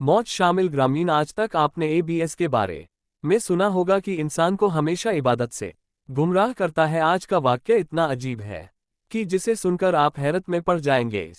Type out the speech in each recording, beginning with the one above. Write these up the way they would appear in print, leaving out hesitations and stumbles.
मौज शामिल। ग्रामीण, आज तक आपने एबीएस के बारे में सुना होगा कि इंसान को हमेशा इबादत से गुमराह करता है। आज का वाक्य इतना अजीब है कि जिसे सुनकर आप हैरत में पड़ जाएंगे।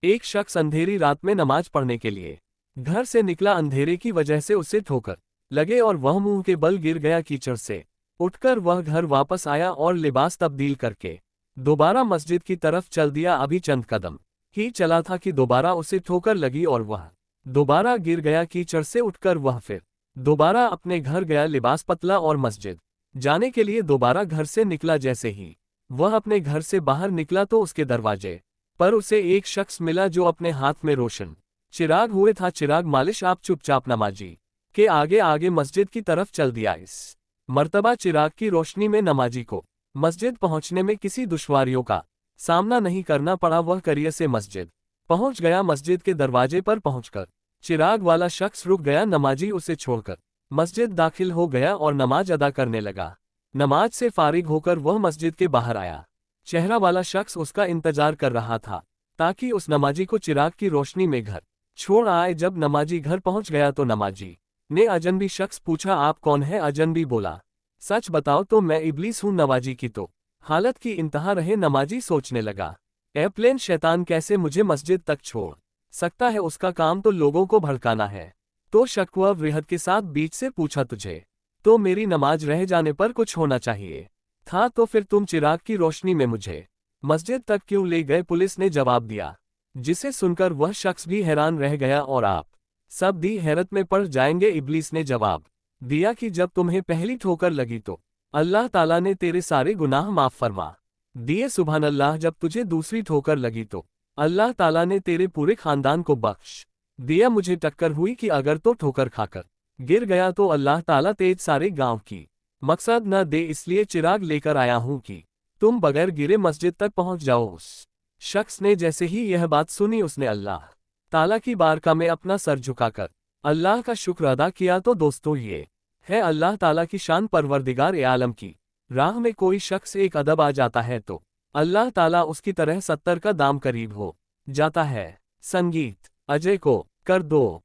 एक शख्स अंधेरी रात में नमाज पढ़ने के लिए घर से निकला। अंधेरे की वजह से उसे ठोकर लगे और वह मुंह के बल गिर गया। कीचड़ से उठकर वह घर वापस आया और लिबास तब्दील करके दोबारा मस्जिद की तरफ चल दिया। अभी चंद कदम ही चला था कि दोबारा उसे ठोकर लगी और वह दोबारा गिर गया। कीचड़ से उठकर वह फिर दोबारा अपने घर गया। लिबास पतला और मस्जिद जाने के लिए दोबारा घर से निकला। जैसे ही वह अपने घर से बाहर निकला तो उसके दरवाजे पर उसे एक शख्स मिला जो अपने हाथ में रोशन चिराग हुए था। चिराग मालिश। आप चुपचाप नमाजी के आगे आगे मस्जिद की तरफ चल दिया। इस मर्तबा चिराग की रोशनी में नमाजी को मस्जिद पहुंचने में किसी दुश्वारियों का सामना नहीं करना पड़ा। वह करियर से मस्जिद पहुंच गया। मस्जिद के दरवाजे पर पहुंचकर चिराग वाला शख्स रुक गया। नमाजी उसे छोड़कर मस्जिद दाखिल हो गया और नमाज अदा करने लगा। नमाज से फारिग होकर वह मस्जिद के बाहर आया। चेहरा वाला शख्स उसका इंतजार कर रहा था ताकि उस नमाजी को चिराग की रोशनी में घर छोड़ आए। जब नमाजी घर पहुंच गया तो नमाजी ने अजनबी शख्स पूछा, आप कौन है? अजनबी बोला, सच बताओ तो मैं इब्लीस हूं। नमाजी की तो हालत की इंतहा रहे। नमाजी सोचने लगा, एयरप्लेन शैतान कैसे मुझे मस्जिद तक छोड़ सकता है? उसका काम तो लोगों को भड़काना है। तो शक्वा वृहद के साथ बीच से पूछा, तुझे तो मेरी नमाज रह जाने पर कुछ होना चाहिए था, तो फिर तुम चिराग की रोशनी में मुझे मस्जिद तक क्यों ले गए? पुलिस ने जवाब दिया, जिसे सुनकर वह शख्स भी हैरान रह गया और आप सब भी हैरत में पड़ जाएंगे। इब्लीस ने जवाब दिया कि जब तुम्हें पहली ठोकर लगी तो अल्लाह ताला ने तेरे सारे गुनाह माफ फरमा दिए। सुभान अल्लाह। जब तुझे दूसरी ठोकर लगी तो अल्लाह ताला ने तेरे पूरे खानदान को बख्श दिया। मुझे टक्कर हुई कि अगर तो ठोकर खाकर गिर गया तो अल्लाह ताला तेज सारे गांव की मकसद न दे, इसलिए चिराग लेकर आया हूं कि तुम बगैर गिरे मस्जिद तक पहुंच जाओ। उस शख्स ने जैसे ही यह बात सुनी उसने अल्लाह ताला की बारगाह में अपना सर झुकाकर अल्लाह का शुक्र अदा किया। तो दोस्तों, ये है अल्लाह ताला की शान। परवरदिगार ए आलम की राह में कोई शख्स एक अदब आ जाता है तो अल्लाह ताला उसकी तरह 70 का दाम करीब हो जाता है। संगीत अजय को कर दो।